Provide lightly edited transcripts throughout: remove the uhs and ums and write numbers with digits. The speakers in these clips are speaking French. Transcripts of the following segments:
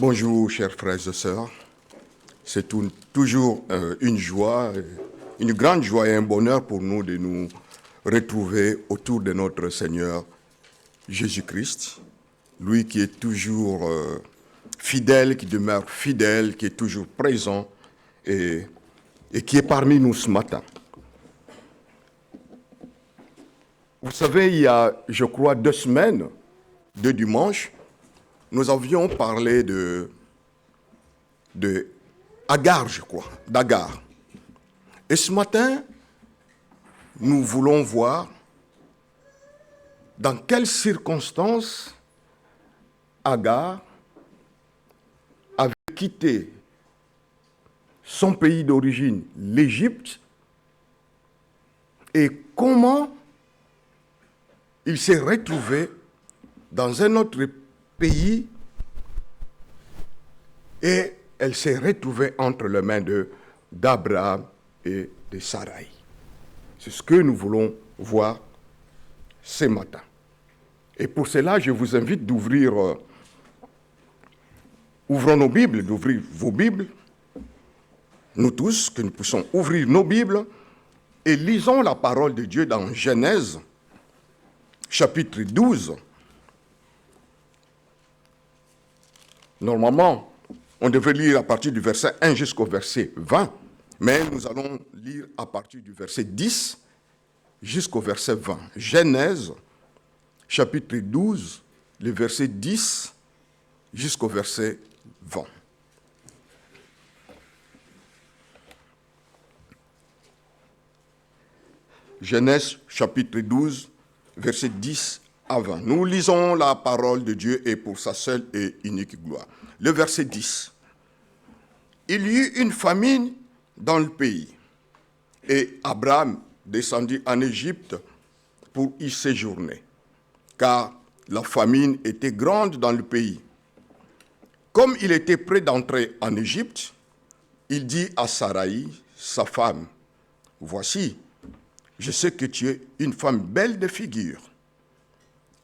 Bonjour, chers frères et sœurs. C'est toujours une joie, une grande joie et un bonheur pour nous de nous retrouver autour de notre Seigneur Jésus-Christ, lui qui est toujours fidèle, qui demeure fidèle, qui est toujours présent et qui est parmi nous ce matin. Vous savez, il y a, je crois, 2 semaines, 2 dimanches, nous avions parlé de Agar, je crois, d'Agar. Et ce matin, nous voulons voir dans quelles circonstances Agar avait quitté son pays d'origine, l'Égypte, et comment il s'est retrouvé dans un autre pays et elle s'est retrouvée entre les mains d'Abraham et de Sarai. C'est ce que nous voulons voir ce matin. Et pour cela, je vous invite d'ouvrir, ouvrons nos Bibles, d'ouvrir vos Bibles, nous tous, que nous puissions ouvrir nos Bibles et lisons la parole de Dieu dans Genèse, chapitre 12. Normalement, on devait lire à partir du verset 1 jusqu'au verset 20, mais nous allons lire à partir du verset 10 jusqu'au verset 20. Genèse, chapitre 12, le verset 10 jusqu'au verset 20. Genèse, chapitre 12, verset 10 à 20. Nous lisons la parole de Dieu et pour sa seule et unique gloire. Le verset 10. Il y eut une famine dans le pays, et Abraham descendit en Égypte pour y séjourner, car la famine était grande dans le pays. Comme il était prêt d'entrer en Égypte, il dit à Sarai, sa femme, « Voici, je sais que tu es une femme belle de figure.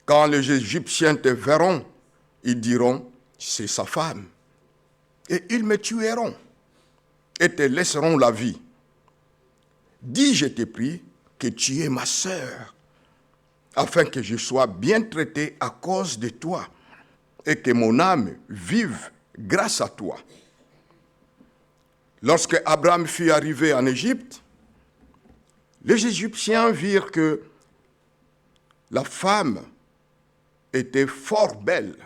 Quand les Égyptiens te verront, ils diront, c'est sa femme. Et ils me tueront et te laisseront la vie. Dis, je te prie, que tu es ma sœur, afin que je sois bien traité à cause de toi et que mon âme vive grâce à toi. » Lorsque Abraham fut arrivé en Égypte, les Égyptiens virent que la femme était fort belle.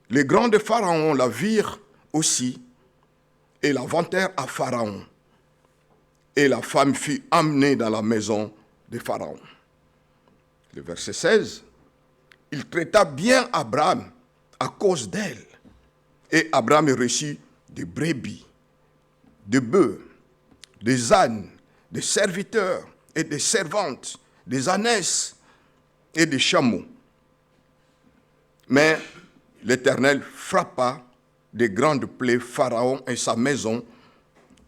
Les grands de Pharaon la virent aussi et la vantèrent à Pharaon. Et la femme fut amenée dans la maison de Pharaon. Le verset 16, il traita bien Abraham à cause d'elle. Et Abraham reçut des brebis, des bœufs, des ânes, des serviteurs et des servantes, des ânesses et des chameaux. Mais l'Éternel frappa de grandes plaies Pharaon et sa maison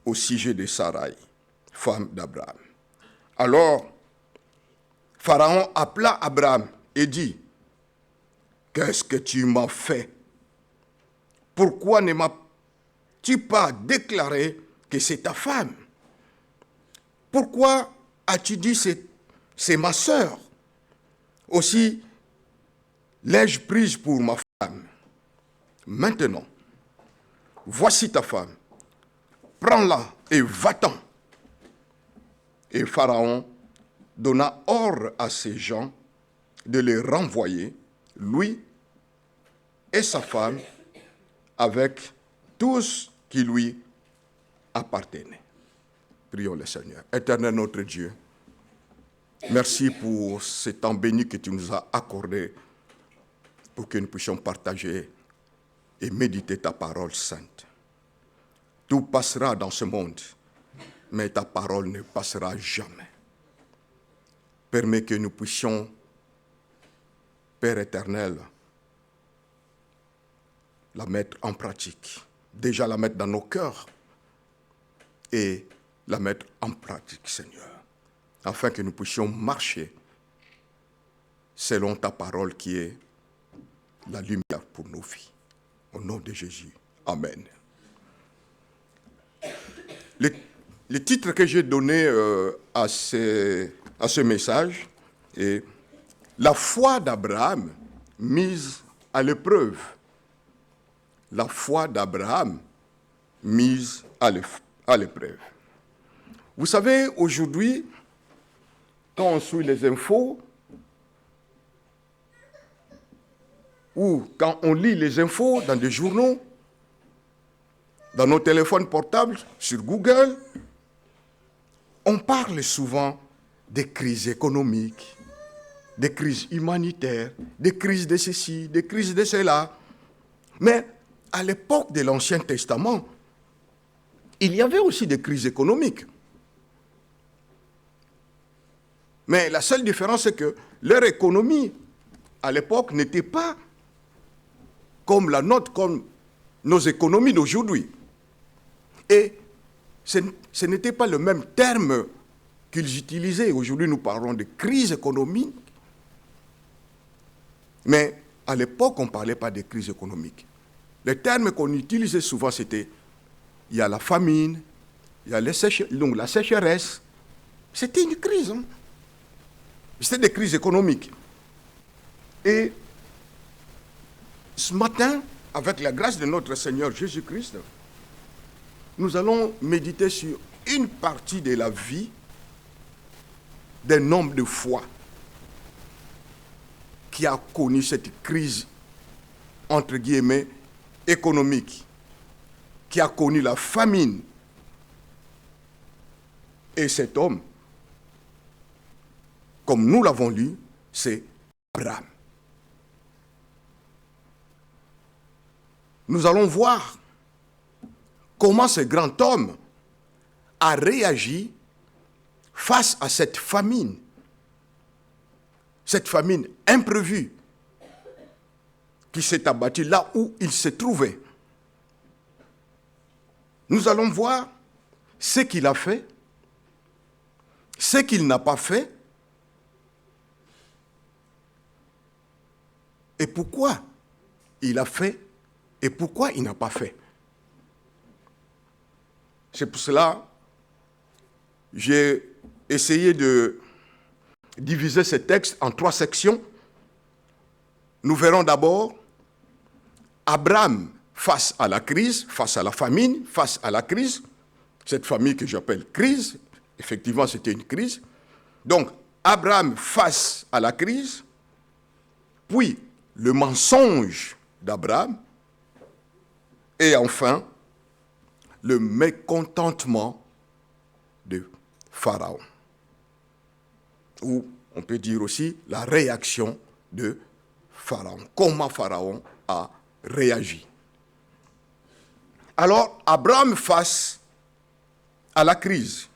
au sujet de Sarai, femme d'Abraham. Alors, Pharaon appela Abraham et dit, « Qu'est-ce que tu m'as fait? Pourquoi ne m'as-tu pas déclaré que c'est ta femme? Pourquoi as-tu dit c'est ma sœur? Aussi, l'ai-je prise pour ma femme? Maintenant, voici ta femme. Prends-la et va-t'en. » Et Pharaon donna ordre à ses gens de les renvoyer, lui et sa femme, avec tout ce qui lui appartenait. Prions le Seigneur. Éternel notre Dieu, merci pour ce temps béni que tu nous as accordé pour que nous puissions partager et méditer ta parole sainte. Tout passera dans ce monde, mais ta parole ne passera jamais. Permets que nous puissions, Père éternel, la mettre en pratique. Déjà la mettre dans nos cœurs et la mettre en pratique, Seigneur, afin que nous puissions marcher selon ta parole qui est la lumière pour nos vies. Au nom de Jésus. Amen. Le titre que j'ai donné à ce message est « La foi d'Abraham mise à l'épreuve ». La foi d'Abraham mise à l'épreuve. Vous savez, aujourd'hui, quand on suit les infos, ou quand on lit les infos dans des journaux, dans nos téléphones portables, sur Google, on parle souvent des crises économiques, des crises humanitaires, des crises de ceci, des crises de cela. Mais à l'époque de l'Ancien Testament, il y avait aussi des crises économiques. Mais la seule différence, c'est que leur économie, à l'époque, n'était pas comme la nôtre, comme nos économies d'aujourd'hui. Et ce n'était pas le même terme qu'ils utilisaient. Aujourd'hui, nous parlons de crise économique. Mais à l'époque, on ne parlait pas de crise économique. Les termes qu'on utilisait souvent, c'était il y a la famine, il y a la sécheresse. C'était une crise. Hein? C'était des crises économiques. Et ce matin, avec la grâce de notre Seigneur Jésus-Christ, nous allons méditer sur une partie de la vie d'un homme de foi qui a connu cette crise, entre guillemets, économique, qui a connu la famine. Et cet homme, comme nous l'avons lu, c'est Abraham. Nous allons voir comment ce grand homme a réagi face à cette famine imprévue qui s'est abattue là où il se trouvait. Nous allons voir ce qu'il a fait, ce qu'il n'a pas fait, et pourquoi il a fait et pourquoi il n'a pas fait. C'est pour cela que j'ai essayé de diviser ce texte en 3 sections. Nous verrons d'abord Abraham face à la crise, face à la famine, face à la crise. Cette famille que j'appelle crise, effectivement c'était une crise. Donc Abraham face à la crise, puis le mensonge d'Abraham, et enfin le mécontentement de Pharaon. Ou on peut dire aussi la réaction de Pharaon. Comment Pharaon a réagi. Alors, Abraham face à la crise.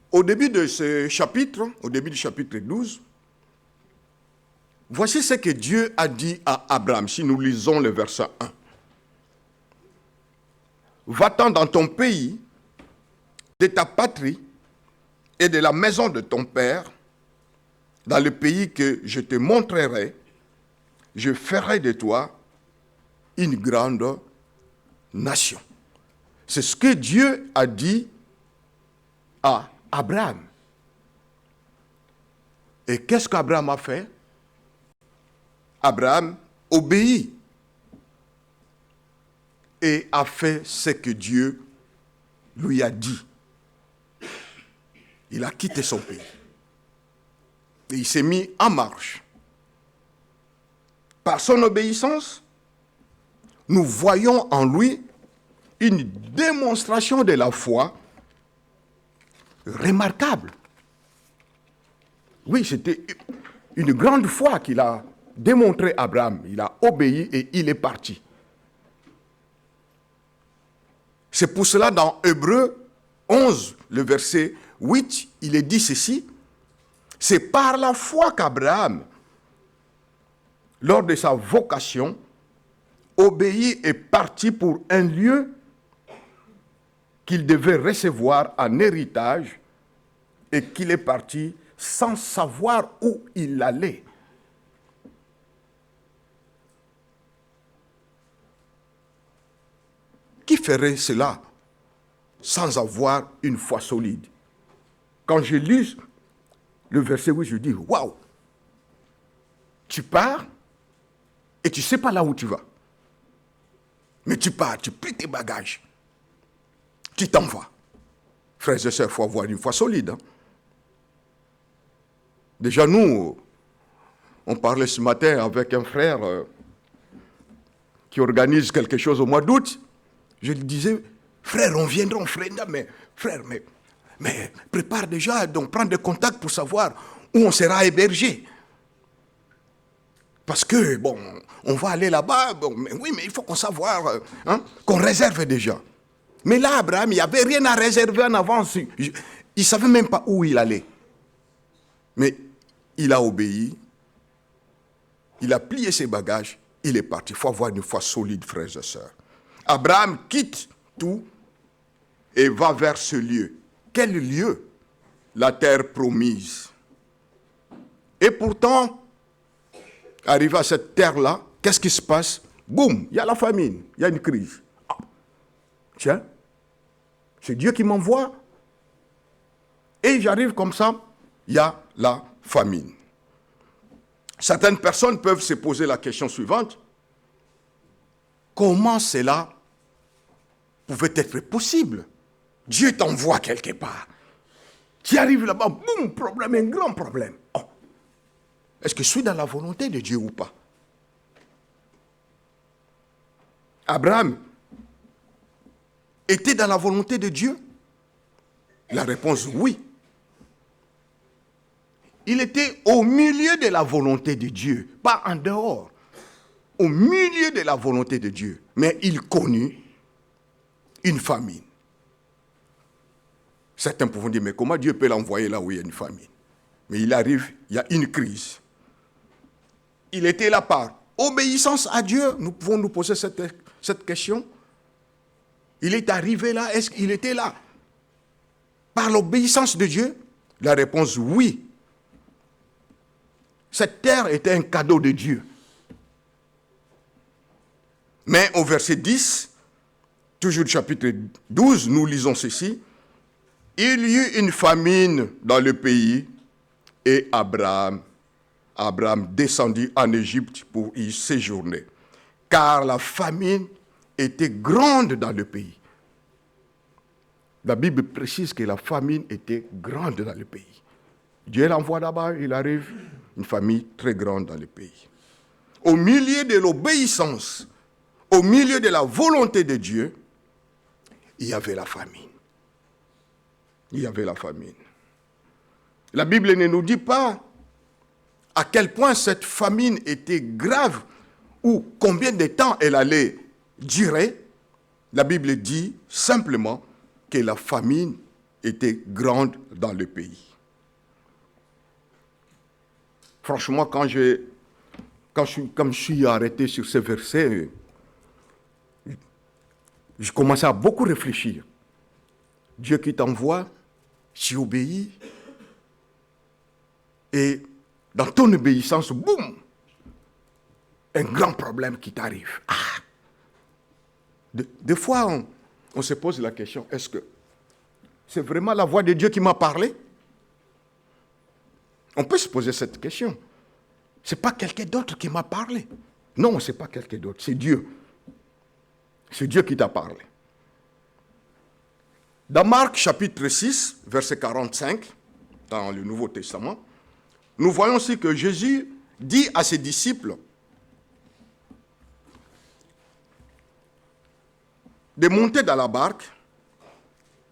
Au début de ce chapitre, au début du chapitre 12, voici ce que Dieu a dit à Abraham, si nous lisons le verset 1. Va-t'en dans ton pays, de ta patrie et de la maison de ton père, dans le pays que je te montrerai, je ferai de toi une grande nation. C'est ce que Dieu a dit à Abraham. Et qu'est-ce qu'Abraham a fait? Abraham obéit et a fait ce que Dieu lui a dit. Il a quitté son pays. Et il s'est mis en marche. Par son obéissance, nous voyons en lui une démonstration de la foi remarquable. Oui, c'était une grande foi qu'il a démontré Abraham. Il a obéi et il est parti. C'est pour cela dans Hébreux 11, le verset 8, il est dit ceci. C'est par la foi qu'Abraham, lors de sa vocation, obéit et partit pour un lieu qu'il devait recevoir en héritage et qu'il est parti sans savoir où il allait. qui ferait cela sans avoir une foi solide? Quand je lis le verset 8, je dis, waouh, tu pars et tu ne sais pas là où tu vas. Mais tu pars, tu plies tes bagages, tu t'en vas. Frères et sœurs, il faut avoir une foi solide. Hein? Déjà, nous, on parlait ce matin avec un frère qui organise quelque chose au mois d'août. Je lui disais, frère, on viendra, frère, mais prépare déjà, donc prends des contacts pour savoir où on sera hébergé. Parce que, bon, on va aller là-bas, bon, mais oui, mais il faut qu'on savoir, qu'on réserve déjà. Mais là, Abraham, il n'y avait rien à réserver en avance. Il ne savait même pas où il allait. Mais il a obéi, il a plié ses bagages, il est parti. Il faut avoir une foi solide, frères et sœurs. Abraham quitte tout et va vers ce lieu. Quel lieu? La terre promise. Et pourtant, arrivé à cette terre-là, qu'est-ce qui se passe? Boum, il y a la famine, il y a une crise. Ah, tiens, c'est Dieu qui m'envoie. Et j'arrive comme ça, il y a la famine. Certaines personnes peuvent se poser la question suivante. Comment cela pouvait être possible? Dieu t'envoie quelque part. Tu arrives là-bas, boum, problème, un grand problème. Oh. Est-ce que je suis dans la volonté de Dieu ou pas? Abraham était dans la volonté de Dieu? La réponse, oui. Il était au milieu de la volonté de Dieu, pas en dehors. Au milieu de la volonté de Dieu. Mais il connut une famine. Certains pourront dire, mais comment Dieu peut l'envoyer là où il y a une famine? Mais il arrive, il y a une crise. Il était là par obéissance à Dieu. Nous pouvons nous poser cette question. Il est arrivé là, est-ce qu'il était là par l'obéissance de Dieu? La réponse, oui. Cette terre était un cadeau de Dieu. Mais au verset 10, toujours chapitre 12, nous lisons ceci. Il y eut une famine dans le pays et Abraham descendit en Égypte pour y séjourner. Car la famine était grande dans le pays. La Bible précise que la famine était grande dans le pays. Dieu l'envoie là-bas, il arrive, une famille très grande dans le pays. Au milieu de l'obéissance, au milieu de la volonté de Dieu, il y avait la famine. Il y avait la famine. La Bible ne nous dit pas à quel point cette famine était grave ou combien de temps elle allait durer. La Bible dit simplement que la famine était grande dans le pays. Franchement, quand je suis arrêté sur ce verset, je commençais à beaucoup réfléchir. Dieu qui t'envoie, tu obéis, et dans ton obéissance, boum, un grand problème qui t'arrive. Ah. Des fois, on se pose la question, est-ce que c'est vraiment la voix de Dieu qui m'a parlé? On peut se poser cette question. Ce n'est pas quelqu'un d'autre qui m'a parlé. Non, ce n'est pas quelqu'un d'autre, c'est Dieu. C'est Dieu qui t'a parlé. Dans Marc chapitre 6, verset 45, dans le Nouveau Testament, nous voyons aussi que Jésus dit à ses disciples de monter dans la barque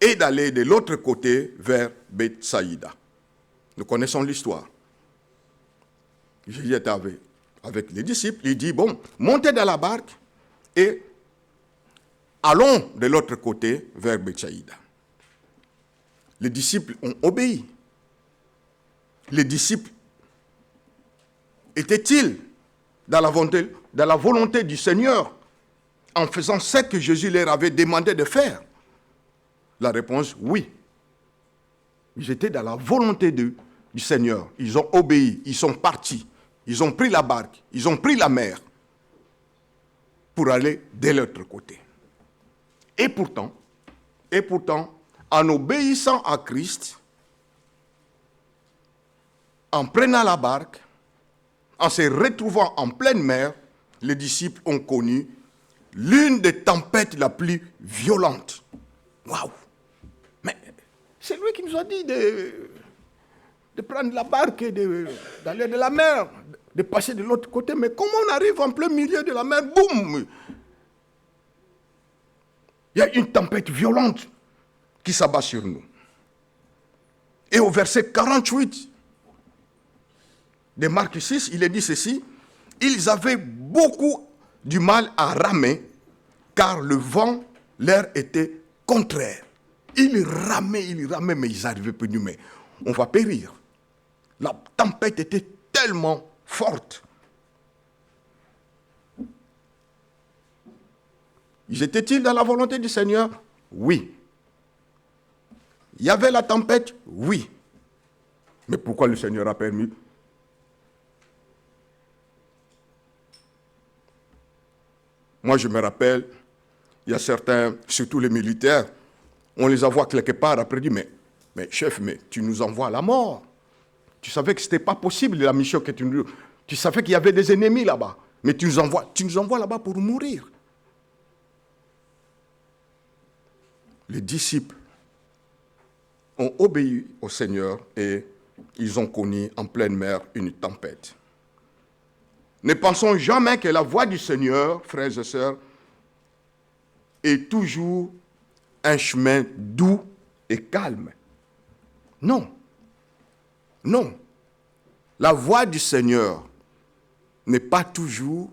et d'aller de l'autre côté vers Bethsaïda. Nous connaissons l'histoire. Jésus était avec les disciples, il dit, bon, montez dans la barque et allons de l'autre côté vers Bethsaïda. Les disciples ont obéi. Les disciples étaient-ils dans la volonté du Seigneur en faisant ce que Jésus leur avait demandé de faire? La réponse, oui. Ils étaient dans la volonté du Seigneur. Ils ont obéi, ils sont partis. Ils ont pris la barque, ils ont pris la mer pour aller de l'autre côté. Et pourtant, en obéissant à Christ, en prenant la barque, en se retrouvant en pleine mer, les disciples ont connu l'une des tempêtes la plus violente. Waouh! Mais c'est lui qui nous a dit de prendre la barque et d'aller de la mer, de passer de l'autre côté. Mais comment on arrive en plein milieu de la mer? Boum! Il y a une tempête violente qui s'abat sur nous. Et au verset 48 de Marc 6, il est dit ceci: ils avaient beaucoup du mal à ramer, car le vent leur était contraire. Ils ramaient, mais ils n'arrivaient plus. Mais on va périr. La tempête était tellement forte. Ils étaient-ils dans la volonté du Seigneur? Oui. Il y avait la tempête? Oui. Mais pourquoi le Seigneur a permis? Moi, je me rappelle, il y a certains, surtout les militaires, on les envoie quelque part, après dit, mais chef, mais tu nous envoies à la mort. Tu savais que ce n'était pas possible, la mission que tu nous... Tu savais qu'il y avait des ennemis là-bas, mais tu nous envoies là-bas pour mourir. Les disciples ont obéi au Seigneur et ils ont connu en pleine mer une tempête. Ne pensons jamais que la voie du Seigneur, frères et sœurs, est toujours un chemin doux et calme. Non. Non. La voie du Seigneur n'est pas toujours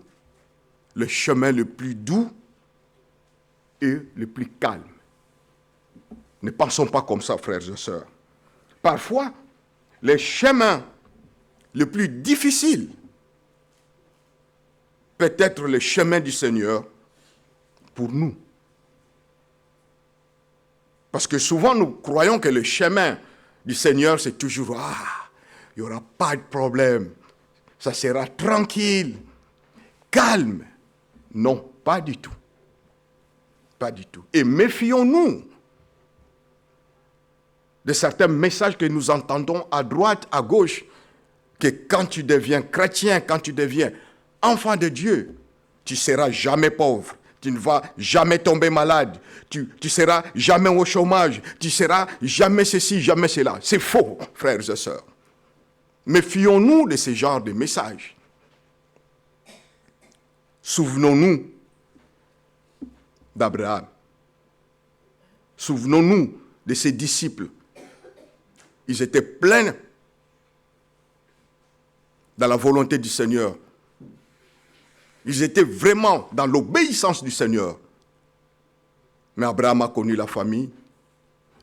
le chemin le plus doux et le plus calme. Ne pensons pas comme ça, frères et sœurs. Parfois, les chemins les plus difficiles peut être le chemin du Seigneur pour nous. Parce que souvent, nous croyons que le chemin du Seigneur, c'est toujours, il n'y aura pas de problème, ça sera tranquille, calme. Non, pas du tout. Pas du tout. Et méfions-nous de certains messages que nous entendons à droite, à gauche, que quand tu deviens chrétien, quand tu deviens enfant de Dieu, tu ne seras jamais pauvre. Tu ne vas jamais tomber malade. Tu ne seras jamais au chômage. Tu ne seras jamais ceci, jamais cela. C'est faux, frères et sœurs. Méfions-nous de ce genre de messages. Souvenons-nous d'Abraham. Souvenons-nous de ses disciples. Ils étaient pleins dans la volonté du Seigneur. Ils étaient vraiment dans l'obéissance du Seigneur. Mais Abraham a connu la famine.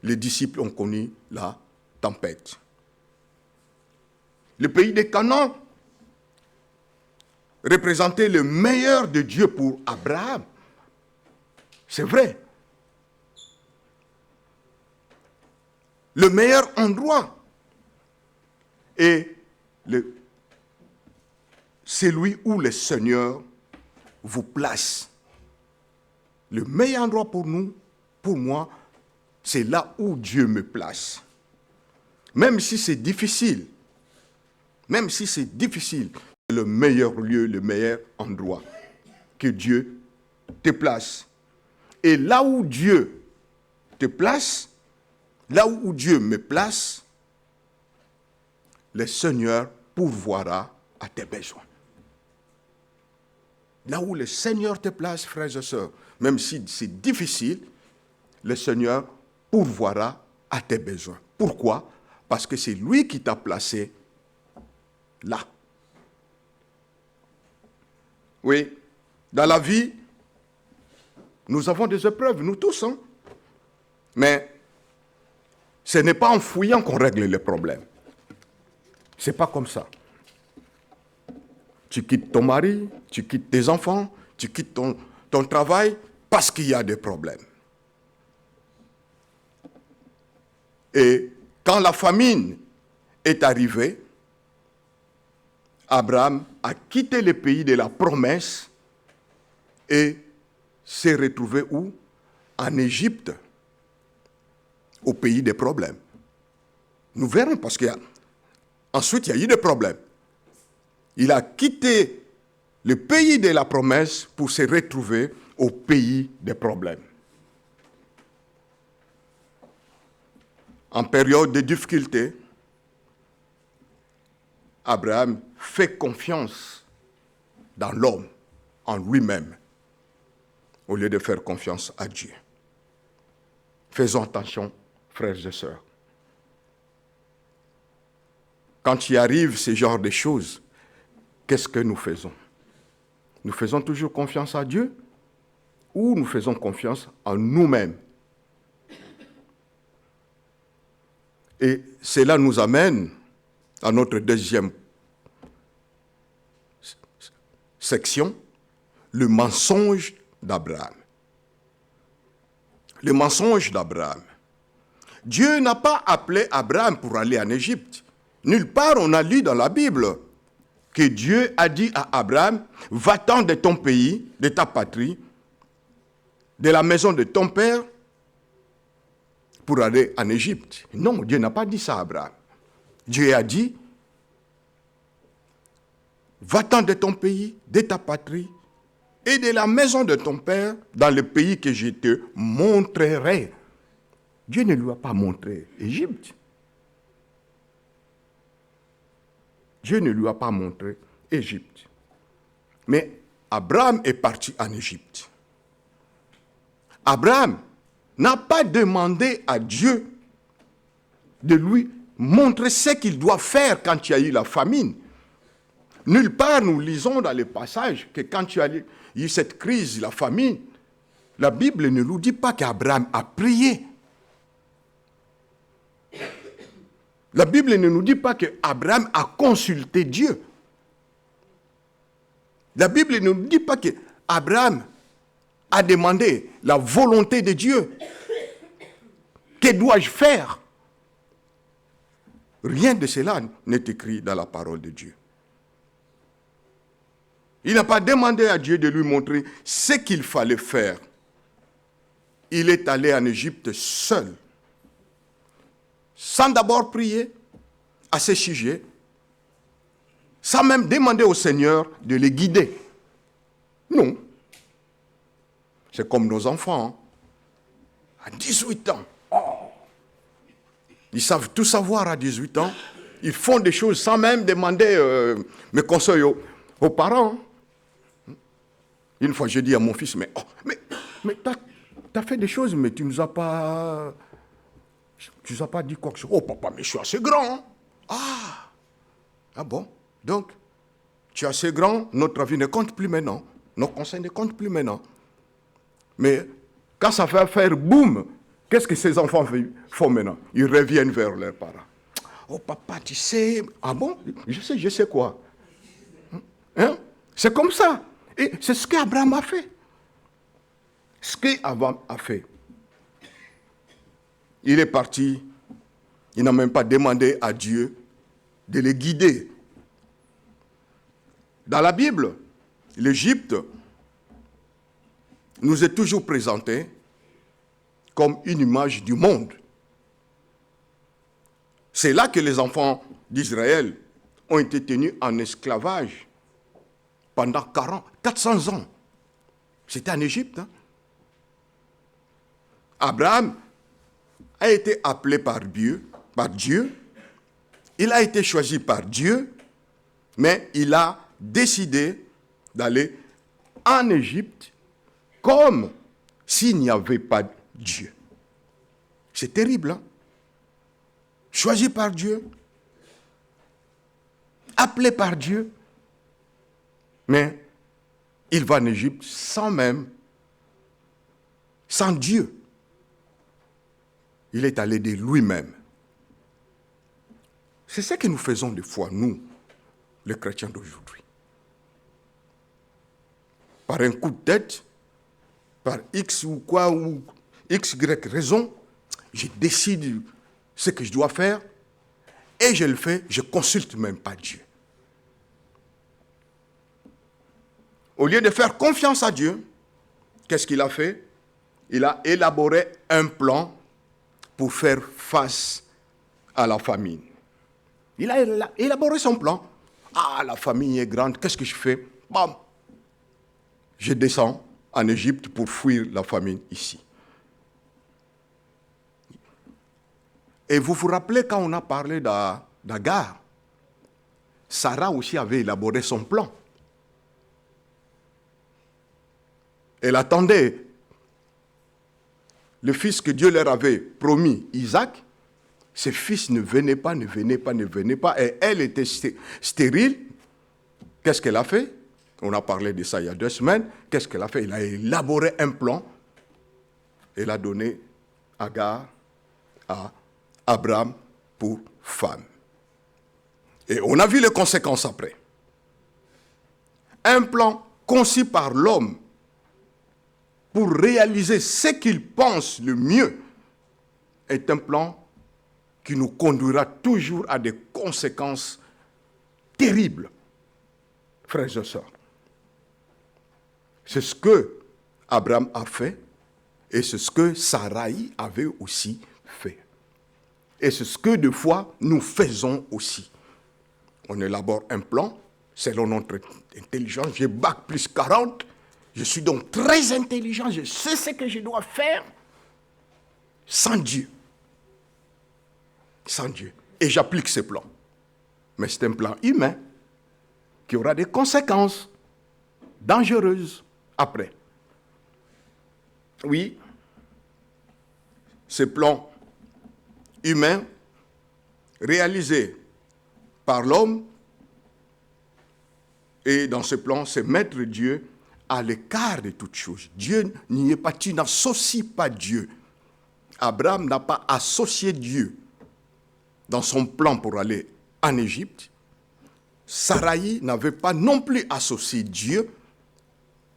Les disciples ont connu la tempête. Le pays de Canaan représentait le meilleur de Dieu pour Abraham. C'est vrai. Le meilleur endroit. Et c'est lui où le Seigneur vous place. Le meilleur endroit pour nous, pour moi, c'est là où Dieu me place. Même si c'est difficile, c'est le meilleur lieu, le meilleur endroit que Dieu te place. Et là où Dieu te place, là où Dieu me place, le Seigneur pourvoira à tes besoins. Là où le Seigneur te place, frères et sœurs, même si c'est difficile, le Seigneur pourvoira à tes besoins. Pourquoi? Parce que c'est lui qui t'a placé là. Oui, dans la vie, nous avons des épreuves, nous tous, hein? Mais ce n'est pas en fouillant qu'on règle les problèmes. Ce n'est pas comme ça. Tu quittes ton mari, tu quittes tes enfants, tu quittes ton travail parce qu'il y a des problèmes. Et quand la famine est arrivée, Abraham a quitté le pays de la promesse et s'est retrouvé où? en Égypte, au pays des problèmes. Nous verrons, parce qu'ensuite, il y a eu des problèmes. Il a quitté le pays de la promesse pour se retrouver au pays des problèmes. En période de difficulté, Abraham fait confiance dans l'homme, en lui-même, au lieu de faire confiance à Dieu. Faisons attention, frères et sœurs. Quand il arrive ce genre de choses, qu'est-ce que nous faisons? Nous faisons toujours confiance à Dieu ou nous faisons confiance en nous-mêmes? Et cela nous amène à notre deuxième section, le mensonge d'Abraham. Le mensonge d'Abraham. Dieu n'a pas appelé Abraham pour aller en Égypte. Nulle part on a lu dans la Bible que Dieu a dit à Abraham, va-t'en de ton pays, de ta patrie, de la maison de ton père, pour aller en Égypte. Non, Dieu n'a pas dit ça à Abraham. Dieu a dit, va-t'en de ton pays, de ta patrie, et de la maison de ton père, dans le pays que je te montrerai. Dieu ne lui a pas montré Égypte. Dieu ne lui a pas montré Égypte. Mais Abraham est parti en Égypte. Abraham n'a pas demandé à Dieu de lui montrer ce qu'il doit faire quand il y a eu la famine. Nulle part nous lisons dans les passages que quand il y a eu cette crise, la famine, la Bible ne nous dit pas qu'Abraham a prié. La Bible ne nous dit pas qu'Abraham a consulté Dieu. La Bible ne nous dit pas qu'Abraham a demandé la volonté de Dieu. Que dois-je faire? Rien de cela n'est écrit dans la parole de Dieu. Il n'a pas demandé à Dieu de lui montrer ce qu'il fallait faire. Il est allé en Égypte seul, sans d'abord prier à ce sujet, sans même demander au Seigneur de les guider. Non. C'est comme nos enfants, à 18 ans. Ils savent tout savoir à 18 ans. Ils font des choses sans même demander mes conseils aux parents. Une fois, j'ai dit à mon fils, mais t'as fait des choses, mais tu nous as pas dit quoi que ce soit. Oh papa, mais je suis assez grand. Hein? Ah bon? Donc, tu es assez grand, notre avis ne compte plus maintenant. Nos conseils ne comptent plus maintenant. Mais quand ça fait faire boum, qu'est-ce que ces enfants font maintenant? Ils reviennent vers leurs parents. Oh papa, tu sais... Ah bon? Je sais quoi. Hein? C'est comme ça. Et c'est ce qu'Abraham a fait. Ce qu'Abraham a fait. Il est parti, il n'a même pas demandé à Dieu de les guider. Dans la Bible, l'Égypte nous est toujours présentée comme une image du monde. C'est là que les enfants d'Israël ont été tenus en esclavage pendant 400 ans. C'était en Égypte. Hein? Abraham a été appelé par Dieu. Il a été choisi par Dieu, mais il a décidé d'aller en Égypte comme s'il n'y avait pas Dieu. C'est terrible, hein? Choisi par Dieu, appelé par Dieu, mais il va en Égypte sans Dieu. Il est allé de lui-même. C'est ce que nous faisons des fois, nous, les chrétiens d'aujourd'hui. Par un coup de tête, par X ou quoi, ou X, Y raison, je décide ce que je dois faire et je le fais, je ne consulte même pas Dieu. Au lieu de faire confiance à Dieu, qu'est-ce qu'il a fait? il a élaboré un plan pour faire face à la famine. Il a élaboré son plan. Ah, la famine est grande, qu'est-ce que je fais? Bam! Je descends en Égypte pour fuir la famine ici. Et vous vous rappelez quand on a parlé d'Agar, Sarah aussi avait élaboré son plan. Elle attendait le fils que Dieu leur avait promis, Isaac. Ses fils ne venaient pas. Et elle était stérile. Qu'est-ce qu'elle a fait? On a parlé de ça il y a 2 semaines. Qu'est-ce qu'elle a fait? Elle a élaboré un plan. Elle a donné Agar à Abraham pour femme. Et on a vu les conséquences après. Un plan conçu par l'homme pour réaliser ce qu'il pense le mieux est un plan qui nous conduira toujours à des conséquences terribles, frères et sœurs. C'est ce que Abraham a fait et c'est ce que Sarai avait aussi fait. Et c'est ce que des fois nous faisons aussi. On élabore un plan selon notre intelligence. J'ai bac plus 40, je suis donc très intelligent, je sais ce que je dois faire sans Dieu. Sans Dieu. Et j'applique ce plan. Mais c'est un plan humain qui aura des conséquences dangereuses après. Oui, ce plan humain réalisé par l'homme, et dans ce plan, c'est mettre Dieu à l'écart de toutes choses. Dieu n'y est pas, tu n'associes pas Dieu. Abraham n'a pas associé Dieu dans son plan pour aller en Égypte. Sarai n'avait pas non plus associé Dieu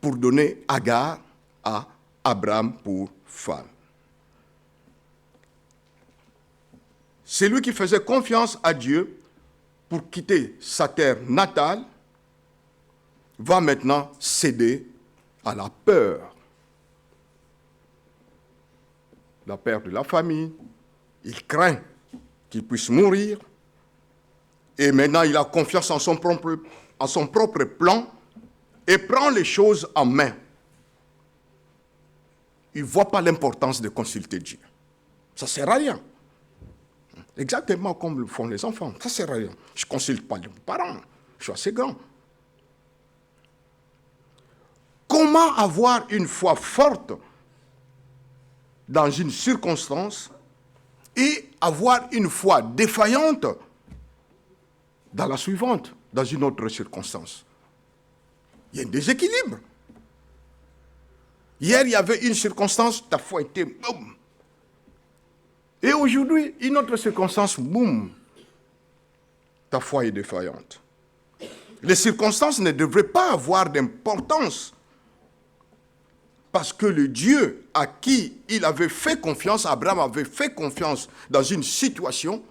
pour donner Agar à Abraham pour femme. C'est lui qui faisait confiance à Dieu pour quitter sa terre natale, va maintenant céder à la peur. La peur de la famille. Il craint qu'il puisse mourir. Et maintenant, il a confiance en son propre plan et prend les choses en main. Il ne voit pas l'importance de consulter Dieu. Ça ne sert à rien. Exactement comme le font les enfants. Ça ne sert à rien. Je ne consulte pas les parents. Je suis assez grand. Comment avoir une foi forte dans une circonstance et avoir une foi défaillante dans la suivante, dans une autre circonstance? Il y a un déséquilibre. Hier, il y avait une circonstance, ta foi était boum. Et aujourd'hui, une autre circonstance, boum. Ta foi est défaillante. Les circonstances ne devraient pas avoir d'importance. Parce que le Dieu à qui il avait fait confiance, Abraham avait fait confiance dans une situation,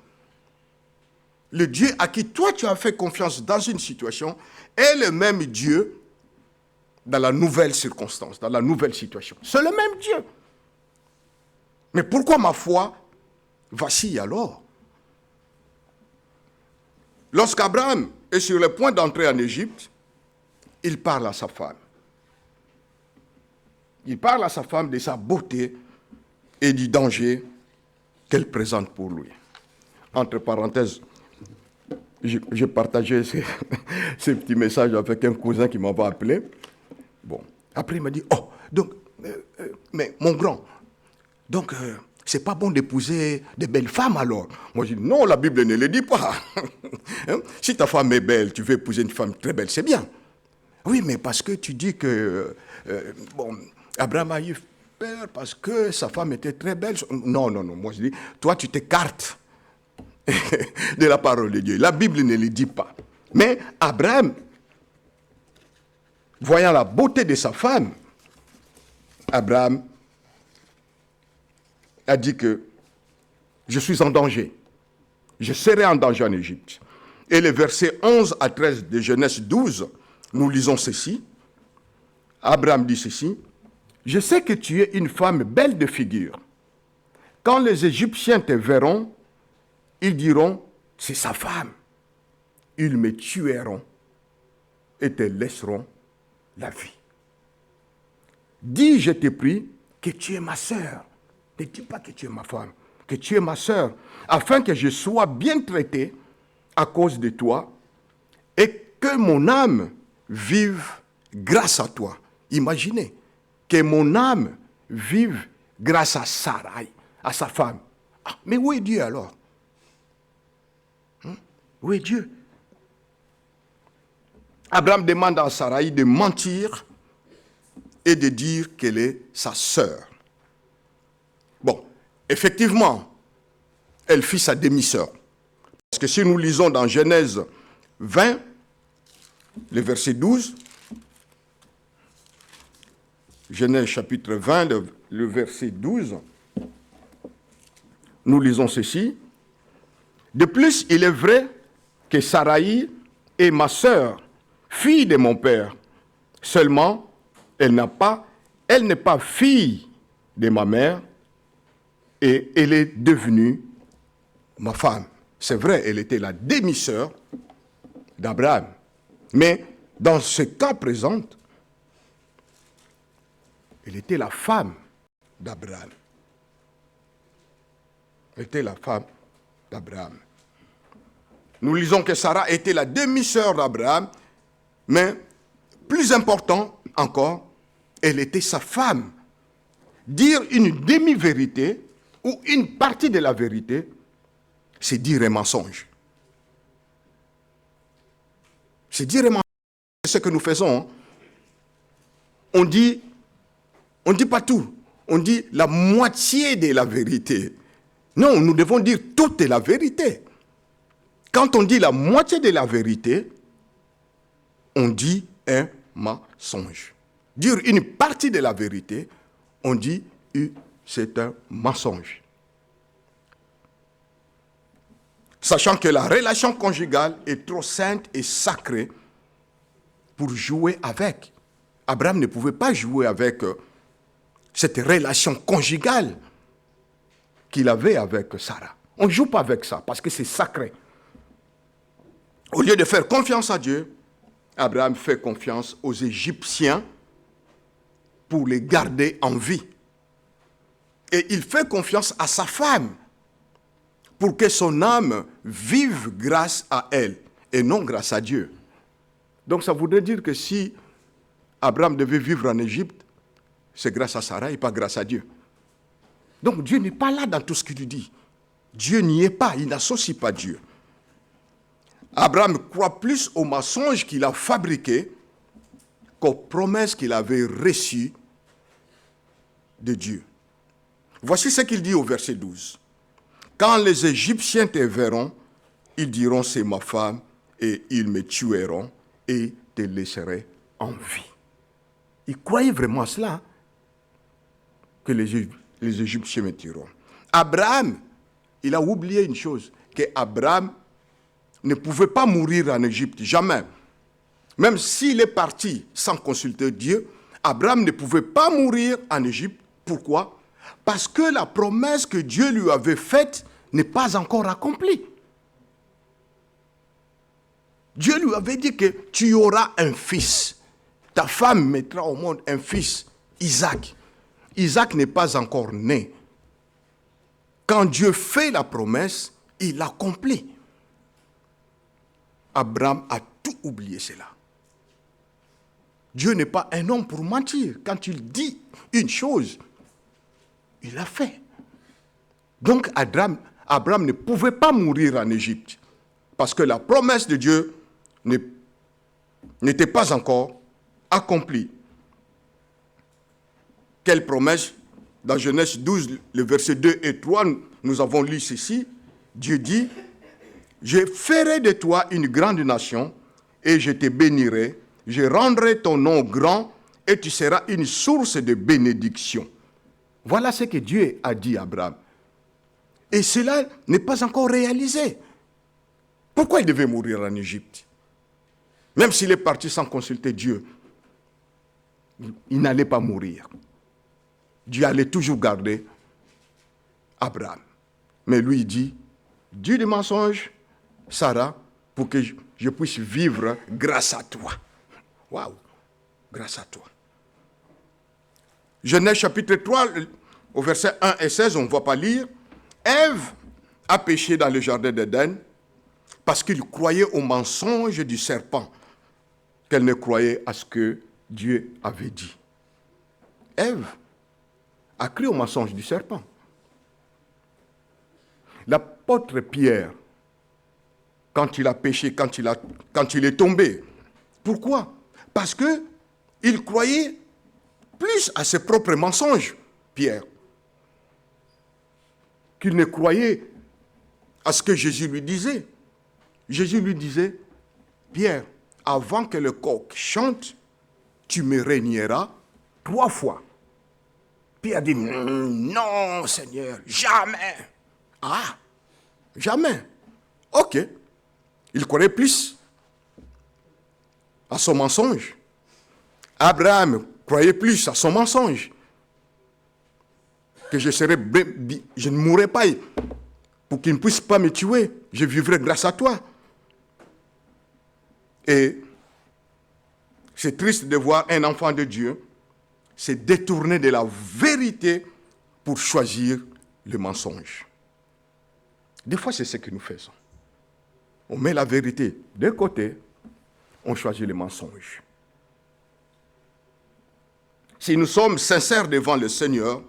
le Dieu à qui toi tu as fait confiance dans une situation, est le même Dieu dans la nouvelle circonstance, dans la nouvelle situation. C'est le même Dieu. Mais pourquoi ma foi vacille alors? Lorsqu'Abraham est sur le point d'entrer en Égypte, il parle à sa femme. Il parle à sa femme de sa beauté et du danger qu'elle présente pour lui. Entre parenthèses, j'ai partagé ces petits messages avec un cousin qui m'avait appelé. Bon, après il m'a dit, oh, donc, mais mon grand, donc, c'est pas bon d'épouser de belles femmes alors. Moi je dis, non, la Bible ne le dit pas. Hein? Si ta femme est belle, tu veux épouser une femme très belle, c'est bien. Oui, mais parce que tu dis que, bon, Abraham a eu peur parce que sa femme était très belle. Non, moi je dis, toi tu t'écartes de la parole de Dieu. La Bible ne le dit pas. Mais Abraham, voyant la beauté de sa femme, Abraham a dit que je suis en danger. Je serai en danger en Égypte. Et les versets 11 à 13 de Genèse 12, nous lisons ceci. Abraham dit ceci. je sais que tu es une femme belle de figure. Quand les Égyptiens te verront, ils diront, c'est sa femme. Ils me tueront et te laisseront la vie. Dis, je te prie, que tu es ma sœur. Ne dis pas que tu es ma femme, que tu es ma sœur, afin que je sois bien traité à cause de toi et que mon âme vive grâce à toi. Imaginez que mon âme vive grâce à Sarai, à sa femme. Ah, mais où est Dieu alors? Où est Dieu? Abraham demande à Sarai de mentir et de dire qu'elle est sa sœur. Bon, effectivement, elle fit sa demi-sœur. Parce que si nous lisons dans Genèse 20, le verset 12, Genèse chapitre 20, le verset 12, nous lisons ceci. De plus, il est vrai que Sarai est ma sœur, fille de mon père. Seulement, elle n'est pas fille de ma mère et elle est devenue ma femme. C'est vrai, elle était la demi-sœur d'Abraham. Mais dans ce cas présent, elle était la femme d'Abraham. Elle était la femme d'Abraham. Nous lisons que Sarah était la demi-sœur d'Abraham, mais plus important encore, elle était sa femme. Dire une demi-vérité ou une partie de la vérité, c'est dire un mensonge. C'est dire un mensonge. C'est ce que nous faisons. On dit pas tout. On dit la moitié de la vérité. Non, nous devons dire toute la vérité. Quand on dit la moitié de la vérité, on dit un mensonge. Dire une partie de la vérité, on dit c'est un mensonge. Sachant que la relation conjugale est trop sainte et sacrée pour jouer avec. Abraham ne pouvait pas jouer avec cette relation conjugale qu'il avait avec Sarah. On ne joue pas avec ça parce que c'est sacré. Au lieu de faire confiance à Dieu, Abraham fait confiance aux Égyptiens pour les garder en vie. Et il fait confiance à sa femme pour que son âme vive grâce à elle et non grâce à Dieu. Donc ça voudrait dire que si Abraham devait vivre en Égypte, c'est grâce à Sarah et pas grâce à Dieu. Donc Dieu n'est pas là dans tout ce qu'il lui dit. Dieu n'y est pas, il n'associe pas Dieu. Abraham croit plus aux mensonges qu'il a fabriqués qu'aux promesses qu'il avait reçues de Dieu. Voici ce qu'il dit au verset 12. Quand les Égyptiens te verront, ils diront c'est ma femme et ils me tueront et te laisseraient en vie. Il croyait vraiment à cela, que les Égyptiens me tueront. Abraham, il a oublié une chose, que Abraham ne pouvait pas mourir en Égypte, jamais. Même s'il est parti sans consulter Dieu, Abraham ne pouvait pas mourir en Égypte. Pourquoi? Parce que la promesse que Dieu lui avait faite n'est pas encore accomplie. Dieu lui avait dit que tu auras un fils. Ta femme mettra au monde un fils, Isaac. Isaac n'est pas encore né. Quand Dieu fait la promesse, il l'accomplit. Abraham a tout oublié cela. Dieu n'est pas un homme pour mentir. Quand il dit une chose, il l'a fait. Donc Abraham ne pouvait pas mourir en Égypte parce que la promesse de Dieu n'était pas encore accomplie. Quelle promesse? Dans Genèse 12, le verset 2 et 3, nous avons lu ceci. Dieu dit, « Je ferai de toi une grande nation et je te bénirai. Je rendrai ton nom grand et tu seras une source de bénédiction. » Voilà ce que Dieu a dit à Abraham. Et cela n'est pas encore réalisé. Pourquoi il devait mourir en Égypte? Même s'il est parti sans consulter Dieu, il n'allait pas mourir. Dieu allait toujours garder Abraham. Mais lui, il dit, dis des mensonges, Sarah, pour que je puisse vivre grâce à toi. Waouh, grâce à toi. Genèse chapitre 3, au verset 1 et 16, on ne va pas lire. Ève a péché dans le jardin d'Éden parce qu'il croyait au mensonge du serpent, qu'elle ne croyait à ce que Dieu avait dit. Ève a cru au mensonge du serpent. L'apôtre Pierre, quand il a péché, quand il est tombé, pourquoi? Parce qu'il croyait plus à ses propres mensonges, Pierre, qu'il ne croyait à ce que Jésus lui disait. Jésus lui disait, Pierre, avant que le coq chante, tu me régneras 3 fois. Pierre dit, non Seigneur, jamais. Ah, jamais. Ok. Il croyait plus à son mensonge. Abraham croyait plus à son mensonge. Que je ne mourrai pas pour qu'il ne puisse pas me tuer. Je vivrai grâce à toi. Et c'est triste de voir un enfant de Dieu se détourner de la vérité pour choisir le mensonge. Des fois, c'est ce que nous faisons. On met la vérité de côté, on choisit le mensonge. Si nous sommes sincères devant le Seigneur,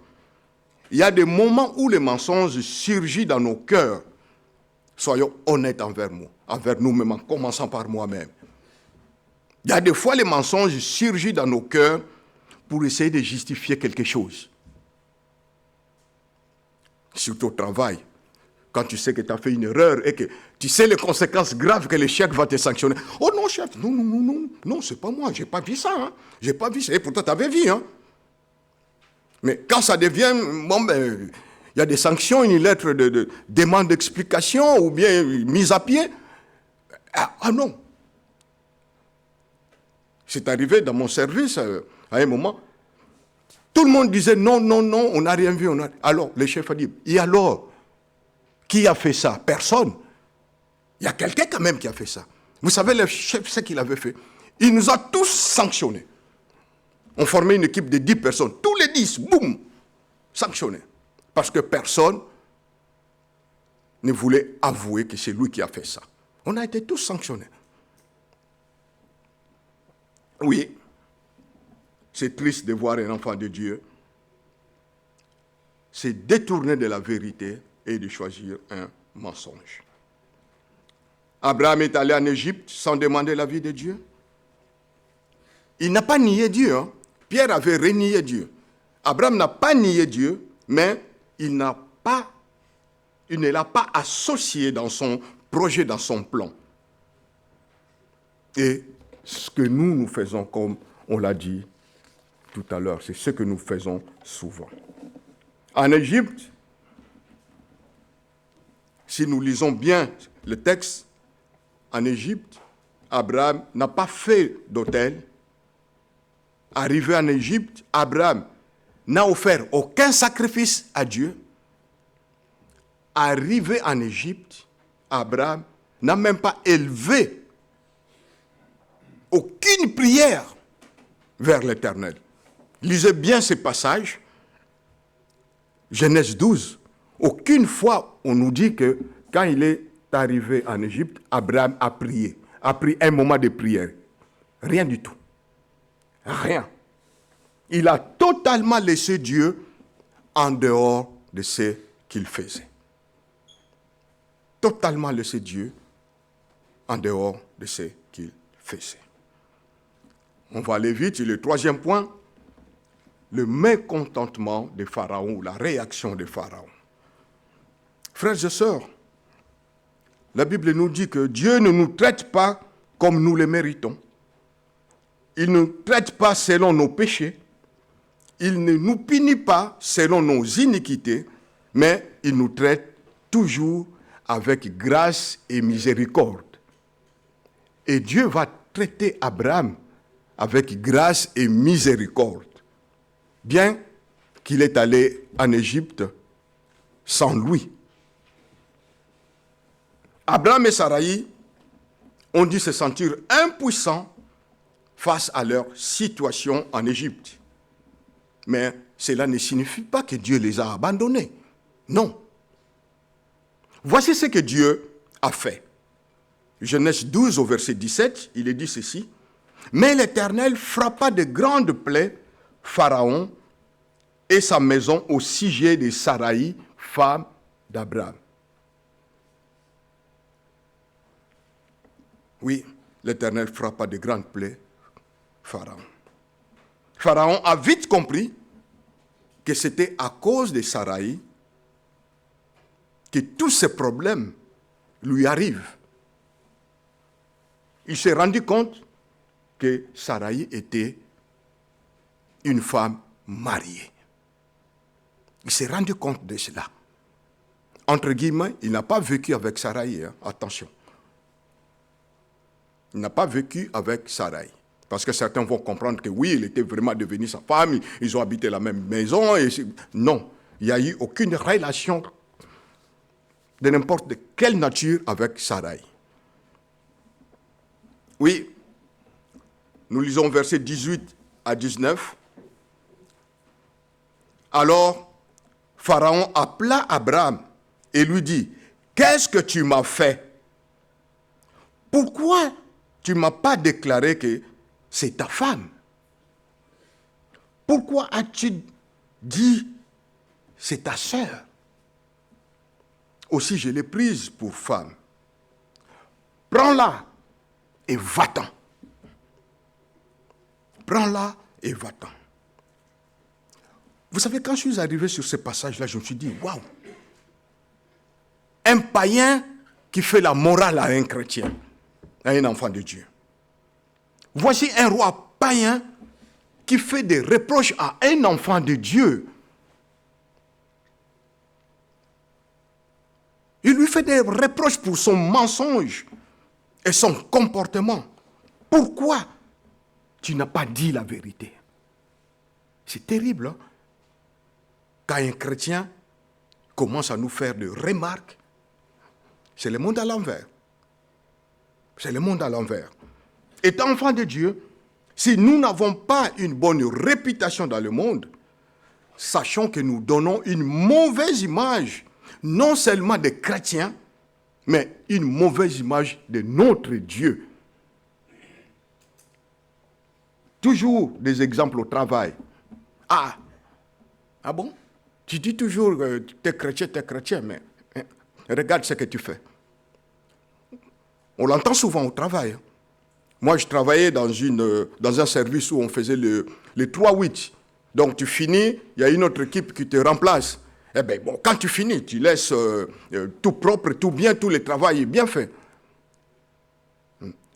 il y a des moments où le mensonge surgit dans nos cœurs. Soyons honnêtes envers nous-mêmes, en commençant par moi-même. Il y a des fois, les mensonges surgissent dans nos cœurs pour essayer de justifier quelque chose. Surtout au travail. Quand tu sais que tu as fait une erreur et que tu sais les conséquences graves que le chef va te sanctionner. Oh non, chef, non, c'est pas moi, j'ai pas vu ça. Hein. J'ai pas vu ça. Et pourtant, tu avais vu. Hein. Mais quand ça devient, il y a des sanctions, une lettre de demande d'explication ou bien mise à pied. Ah non. C'est arrivé dans mon service à un moment. Tout le monde disait non, on n'a rien vu. Alors, le chef a dit, et alors, qui a fait ça? Personne. Il y a quelqu'un quand même qui a fait ça. Vous savez, le chef, ce qu'il avait fait. Il nous a tous sanctionnés. On formait une équipe de 10 personnes. Tous les 10, boum, sanctionnés. Parce que personne ne voulait avouer que c'est lui qui a fait ça. On a été tous sanctionnés. Oui, c'est triste de voir un enfant de Dieu se détourner de la vérité et de choisir un mensonge. Abraham est allé en Égypte sans demander l'avis de Dieu. Il n'a pas nié Dieu. Hein. Pierre avait renié Dieu. Abraham n'a pas nié Dieu, mais il ne l'a pas associé dans son projet, dans son plan. Et ce que nous faisons, comme on l'a dit tout à l'heure, c'est ce que nous faisons souvent. En Égypte, si nous lisons bien le texte, en Égypte, Abraham n'a pas fait d'autel. Arrivé en Égypte, Abraham n'a offert aucun sacrifice à Dieu. Arrivé en Égypte, Abraham n'a même pas élevé aucune prière vers l'Éternel. Lisez bien ces passages. Genèse 12. Aucune fois on nous dit que quand il est arrivé en Égypte, Abraham a prié, a pris un moment de prière. Rien du tout. Rien. Il a totalement laissé Dieu en dehors de ce qu'il faisait. Totalement laissé Dieu en dehors de ce qu'il faisait. On va aller vite. Le troisième point, le mécontentement de Pharaon, ou la réaction de Pharaon. Frères et sœurs, la Bible nous dit que Dieu ne nous traite pas comme nous le méritons. Il ne nous traite pas selon nos péchés. Il ne nous punit pas selon nos iniquités, mais il nous traite toujours avec grâce et miséricorde. Et Dieu va traiter Abraham avec grâce et miséricorde. Bien qu'il est allé en Égypte sans lui. Abraham et Sarai ont dû se sentir impuissants face à leur situation en Égypte. Mais cela ne signifie pas que Dieu les a abandonnés. Non. Voici ce que Dieu a fait. Genèse 12 au verset 17, il est dit ceci. Mais l'Éternel frappa de grandes plaies Pharaon et sa maison au sujet de Sarai, femme d'Abraham. Oui, l'Éternel frappa de grandes plaies Pharaon. Pharaon a vite compris que c'était à cause de Sarai que tous ces problèmes lui arrivent. Il s'est rendu compte que Sarai était une femme mariée. Il s'est rendu compte de cela. Entre guillemets, il n'a pas vécu avec Sarai, hein, attention. Il n'a pas vécu avec Sarai. Parce que certains vont comprendre que oui, il était vraiment devenu sa femme, ils ont habité la même maison. Non, il n'y a eu aucune relation de n'importe quelle nature avec Sarai. Oui, nous lisons versets 18 à 19. Alors, Pharaon appela Abraham et lui dit, « Qu'est-ce que tu m'as fait? Pourquoi tu ne m'as pas déclaré que c'est ta femme? Pourquoi as-tu dit c'est ta sœur? Aussi je l'ai prise pour femme. Prends-la et va-t'en. Prends-la et va-t'en. » Vous savez, quand je suis arrivé sur ce passage-là, je me suis dit, waouh! Un païen qui fait la morale à un chrétien, à un enfant de Dieu. Voici un roi païen qui fait des reproches à un enfant de Dieu. Il lui fait des reproches pour son mensonge et son comportement. Pourquoi tu n'as pas dit la vérité? C'est terrible, hein? Quand un chrétien commence à nous faire des remarques, c'est le monde à l'envers. C'est le monde à l'envers. Étant enfant de Dieu, si nous n'avons pas une bonne réputation dans le monde, sachons que nous donnons une mauvaise image, non seulement des chrétiens, mais une mauvaise image de notre Dieu. Toujours des exemples au travail. Ah bon? Tu dis toujours que tu es chrétien, mais regarde ce que tu fais. On l'entend souvent au travail. Moi, je travaillais dans un service où on faisait le 3-8. Donc, tu finis, il y a une autre équipe qui te remplace. Eh bien, bon, quand tu finis, tu laisses tout propre, tout bien, tout le travail est bien fait.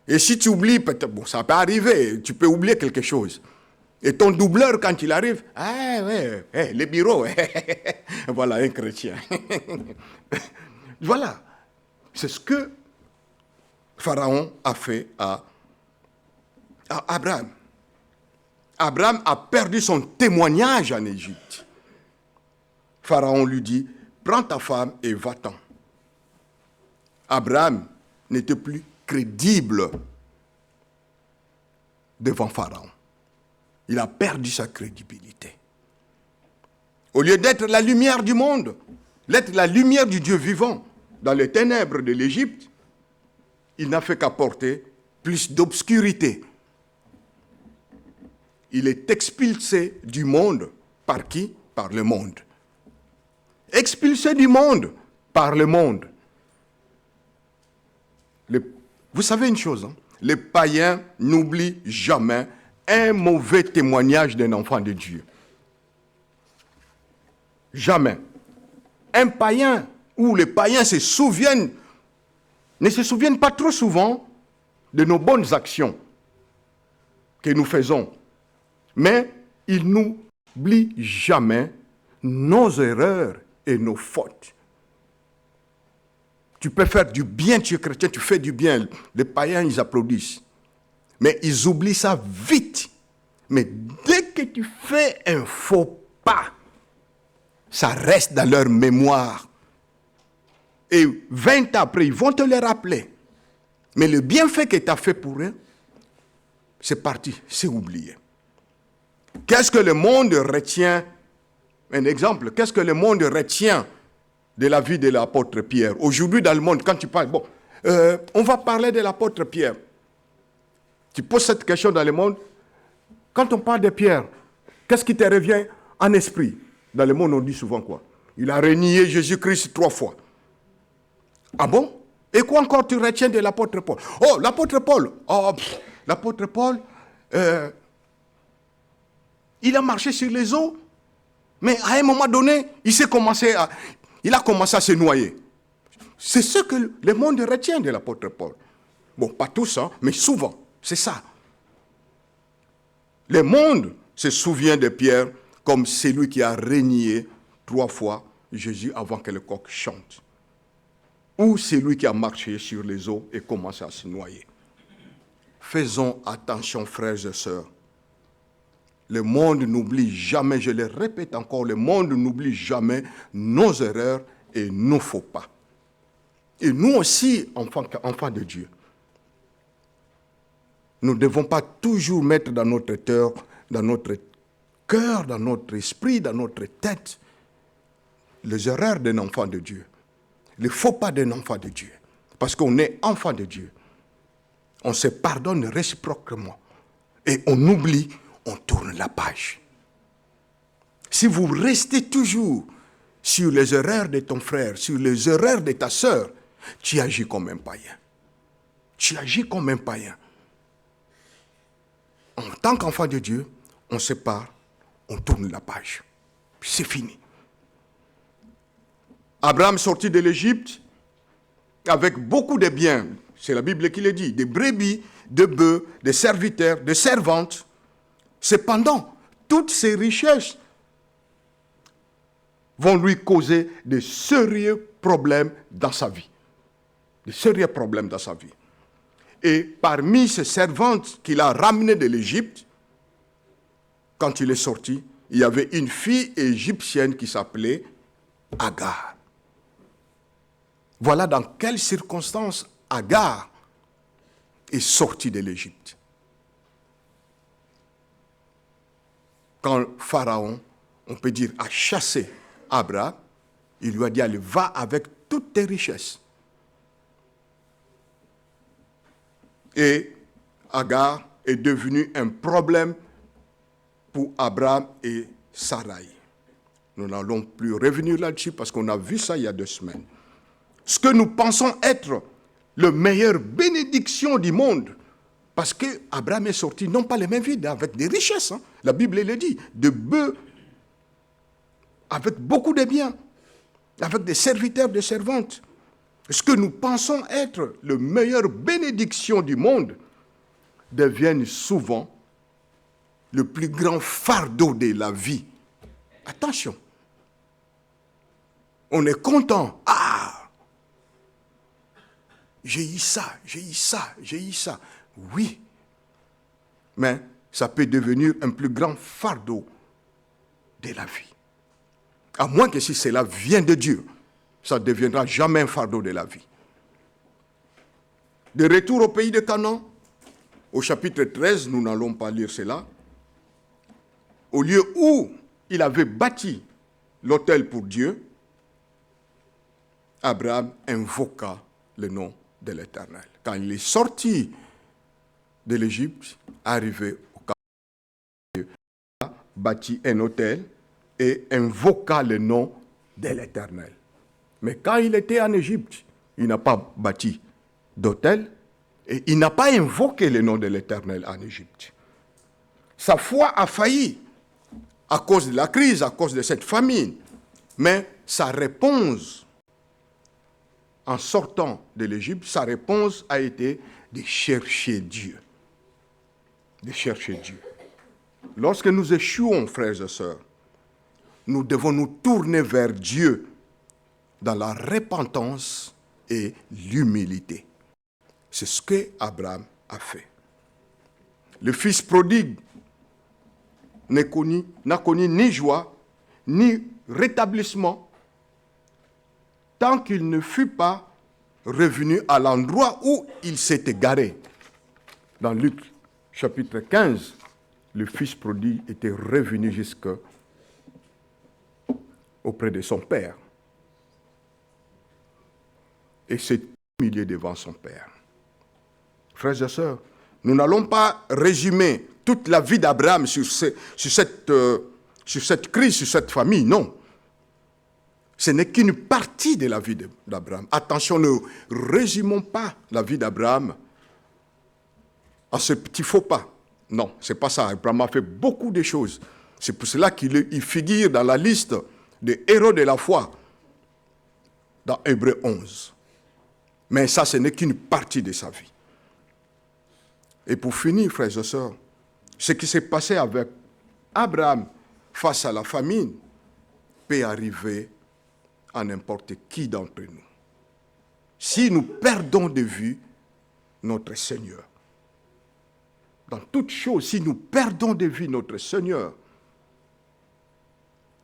Et si tu oublies, peut-être, bon, ça peut arriver, tu peux oublier quelque chose. Et ton doubleur, quand il arrive, ah ouais, le bureau, voilà, un chrétien. Voilà, c'est ce que Pharaon a fait à Abraham. Abraham a perdu son témoignage en Égypte. Pharaon lui dit, prends ta femme et va-t'en. Abraham n'était plus crédible devant Pharaon. Il a perdu sa crédibilité. Au lieu d'être la lumière du monde, d'être la lumière du Dieu vivant dans les ténèbres de l'Égypte, il n'a fait qu'apporter plus d'obscurité. Il est expulsé du monde. Par qui? Par le monde. Expulsé du monde par le monde. Vous savez une chose, hein? Les païens n'oublient jamais un mauvais témoignage d'un enfant de Dieu. Jamais. Un païen, ou les païens ne se souviennent pas trop souvent de nos bonnes actions que nous faisons. Mais ils n'oublient jamais nos erreurs et nos fautes. Tu peux faire du bien, tu es chrétien, tu fais du bien. Les païens, ils applaudissent. Mais ils oublient ça vite. Mais dès que tu fais un faux pas, ça reste dans leur mémoire. Et 20 ans après, ils vont te le rappeler. Mais le bienfait que tu as fait pour eux, c'est parti, c'est oublié. Qu'est-ce que le monde retient? Un exemple, qu'est-ce que le monde retient de la vie de l'apôtre Pierre? Aujourd'hui, dans le monde, quand tu parles, on va parler de l'apôtre Pierre. Tu poses cette question dans le monde. Quand on parle de Pierre, qu'est-ce qui te revient en esprit? Dans le monde, on dit souvent quoi? Il a renié Jésus-Christ 3 fois. Ah bon? Et quoi encore tu retiens de l'apôtre Paul? Oh, l'apôtre Paul. Oh, l'apôtre Paul, il a marché sur les eaux. Mais à un moment donné, il a commencé à se noyer. C'est ce que le monde retient de l'apôtre Paul. Bon, pas tous, hein, mais souvent. C'est ça. Le monde se souvient de Pierre comme celui qui a renié 3 fois Jésus avant que le coq chante. Ou celui qui a marché sur les eaux et commencé à se noyer. Faisons attention, frères et sœurs. Le monde n'oublie jamais, je le répète encore, le monde n'oublie jamais nos erreurs et nos faux pas. Et nous aussi, enfants de Dieu, nous ne devons pas toujours mettre dans notre cœur, dans notre esprit, dans notre tête, les erreurs d'un enfant de Dieu, les faux pas d'un enfant de Dieu. Parce qu'on est enfant de Dieu. On se pardonne réciproquement. Et on oublie, on tourne la page. Si vous restez toujours sur les erreurs de ton frère, sur les erreurs de ta sœur, tu agis comme un païen. Tu agis comme un païen. En tant qu'enfant de Dieu, on se sépare, on tourne la page. C'est fini. Abraham sortit de l'Égypte avec beaucoup de biens. C'est la Bible qui le dit. Des brebis, de bœufs, des serviteurs, des servantes. Cependant, toutes ces richesses vont lui causer de sérieux problèmes dans sa vie. De sérieux problèmes dans sa vie. Et parmi ces servantes qu'il a ramenées de l'Égypte, quand il est sorti, il y avait une fille égyptienne qui s'appelait Agar. Voilà dans quelles circonstances Agar est sortie de l'Égypte. Quand Pharaon, on peut dire, a chassé Abraham, il lui a dit, allez, va avec toutes tes richesses. Et Agar est devenu un problème pour Abraham et Sarai. Nous n'allons plus revenir là-dessus parce qu'on a vu ça il y a 2 semaines. Ce que nous pensons être la meilleure bénédiction du monde, parce qu'Abraham est sorti, non pas les mains vides, avec des richesses. Hein. La Bible le dit, de bœufs, avec beaucoup de biens, avec des serviteurs, des servantes. Ce que nous pensons être la meilleure bénédiction du monde deviennent souvent le plus grand fardeau de la vie. Attention. On est content. Ah, j'ai eu ça, j'ai eu ça, j'ai eu ça. Oui. Mais ça peut devenir un plus grand fardeau de la vie. À moins que si cela vient de Dieu, ça ne deviendra jamais un fardeau de la vie. De retour au pays de Canaan, au chapitre 13, nous n'allons pas lire cela, au lieu où il avait bâti l'autel pour Dieu, Abraham invoqua le nom de l'Éternel. Quand il est sorti de l'Égypte, arrivé au camp de Dieu, il a bâti un autel et invoqua le nom de l'Éternel. Mais quand il était en Égypte, il n'a pas bâti d'autel et il n'a pas invoqué le nom de l'Éternel en Égypte. Sa foi a failli à cause de la crise, à cause de cette famine. Mais sa réponse, en sortant de l'Égypte, sa réponse a été de chercher Dieu. De chercher Dieu. Lorsque nous échouons, frères et sœurs, nous devons nous tourner vers Dieu dans la repentance et l'humilité. C'est ce que Abraham a fait. Le fils prodigue n'a connu ni joie, ni rétablissement tant qu'il ne fut pas revenu à l'endroit où il s'était garé. Dans Luc chapitre 15, le fils prodigue était revenu jusqu'auprès de son père et s'est humilié devant son père. Frères et sœurs, nous n'allons pas résumer toute la vie d'Abraham sur cette crise, sur cette famille, non. Ce n'est qu'une partie de la vie d'Abraham. Attention, ne résumons pas la vie d'Abraham à ce petit faux pas. Non, ce n'est pas ça. Abraham a fait beaucoup de choses. C'est pour cela qu'il figure dans la liste des héros de la foi dans Hébreux 11. Mais ça, ce n'est qu'une partie de sa vie. Et pour finir, frères et sœurs, ce qui s'est passé avec Abraham face à la famine peut arriver à n'importe qui d'entre nous. Si nous perdons de vue notre Seigneur, dans toute chose, si nous perdons de vue notre Seigneur,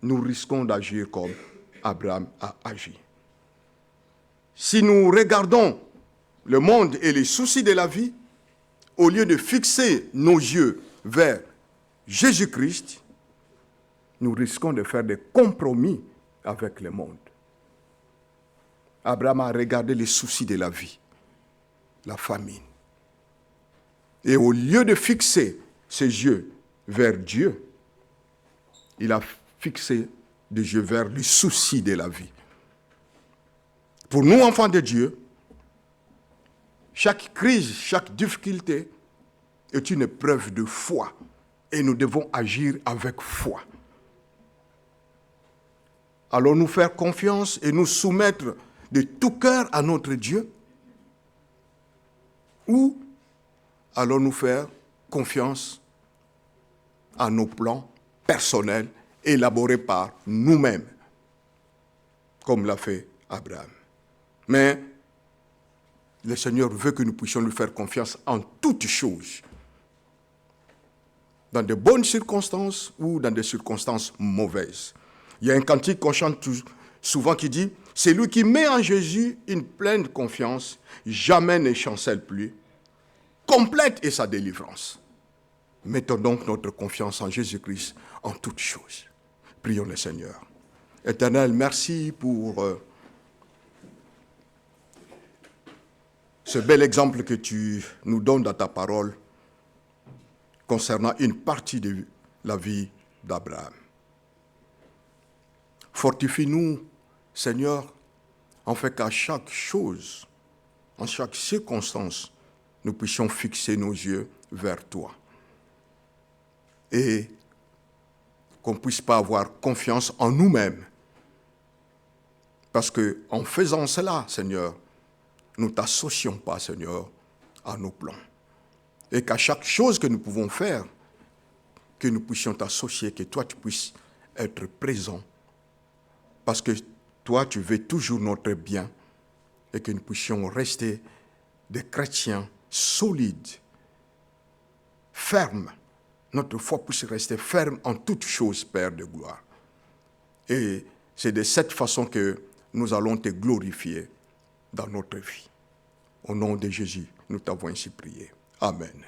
nous risquons d'agir comme Abraham a agi. Si nous regardons le monde et les soucis de la vie, au lieu de fixer nos yeux vers Jésus-Christ, nous risquons de faire des compromis avec le monde. Abraham a regardé les soucis de la vie, la famine. Et au lieu de fixer ses yeux vers Dieu, il a fixé des yeux vers les soucis de la vie. Pour nous, enfants de Dieu, chaque crise, chaque difficulté est une épreuve de foi. Et nous devons agir avec foi. Allons-nous faire confiance et nous soumettre de tout cœur à notre Dieu? Ou allons-nous faire confiance à nos plans personnels élaborés par nous-mêmes, comme l'a fait Abraham? Mais le Seigneur veut que nous puissions lui faire confiance en toutes choses, dans de bonnes circonstances ou dans des circonstances mauvaises. Il y a un cantique qu'on chante souvent qui dit « C'est lui qui met en Jésus une pleine confiance, jamais ne chancelle plus. Complète est sa délivrance. » Mettons donc notre confiance en Jésus-Christ en toutes choses. Prions le Seigneur. Éternel, merci pour ce bel exemple que tu nous donnes dans ta parole concernant une partie de la vie d'Abraham. Fortifie-nous, Seigneur, en fait qu'à chaque chose, en chaque circonstance, nous puissions fixer nos yeux vers toi. Et qu'on ne puisse pas avoir confiance en nous-mêmes. Parce qu'en faisant cela, Seigneur, nous ne t'associons pas, Seigneur, à nos plans. Et qu'à chaque chose que nous pouvons faire, que nous puissions t'associer, que toi tu puisses être présent. Parce que toi tu veux toujours notre bien et que nous puissions rester des chrétiens solides, fermes. Notre foi puisse rester ferme en toutes choses, Père de gloire. Et c'est de cette façon que nous allons te glorifier dans notre vie. Au nom de Jésus, nous t'avons ainsi prié. Amen.